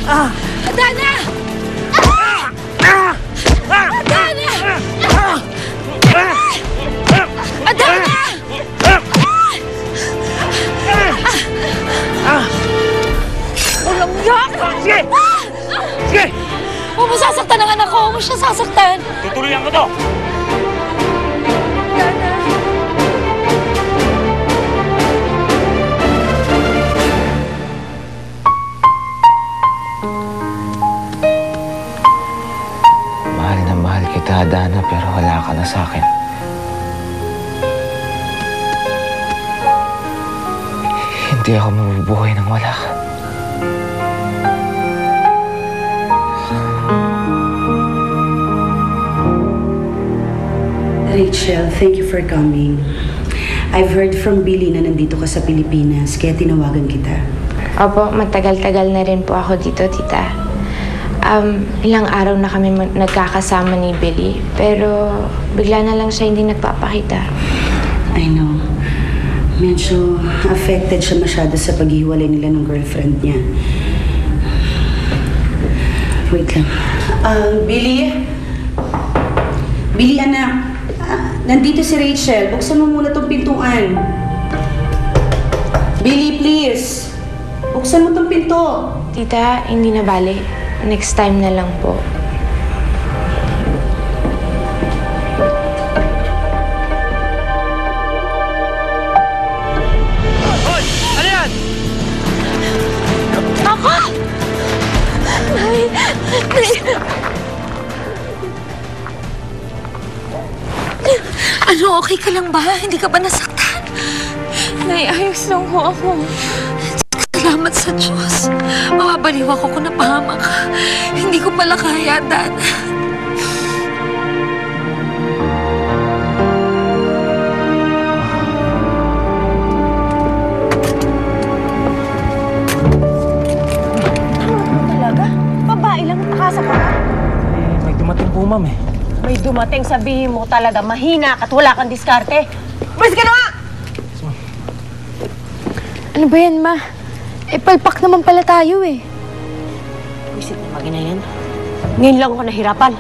Adana! Adana! Adana! Walang yak! Sige! Sige! Huwag mo sasaktan ang anak ko! Huwag mo siya sasaktan! Tutuloyan ko to! Adana! Mahal na mahal kita, Adana, pero wala ka na sa akin. Hindi ako mabubuhay nang wala ka. Rachel, thank you for coming. I've heard from Billy na nandito ka sa Pilipinas, kaya tinawagan kita. Opo, matagal-tagal na rin po ako dito, tita. Ilang araw na kami nagkakasama ni Billy, pero bigla na lang siya hindi nagpapakita. I know. Medyo affected siya masyado sa paghiwalay nila ng girlfriend niya. Wait lang. Billy? Billy, anak. Nandito si Rachel. Buksan mo muna tong pintuan. Billy, please. Buksan mo tong pinto. Tita, hindi na bale. Next time na lang po. Hoy! Ano yan? Ako! Ano, okay ka lang ba? Hindi ka ba nasaktan? Ayos lang ho ako. Salamat sa Diyos. Mababaliw ako kung napahama ka. Hindi ko pala kaya, Dana. Talaga? Babae lang nakasa ka na? May dumating po, ma'am eh. May dumating, sabihin mo talaga mahina ka at wala kang diskarte. Mas ka na nga! Ano ba yan, ma? Palpak naman pala tayo eh. Wisit na magina yan. Ngayon lang ako nahirapan.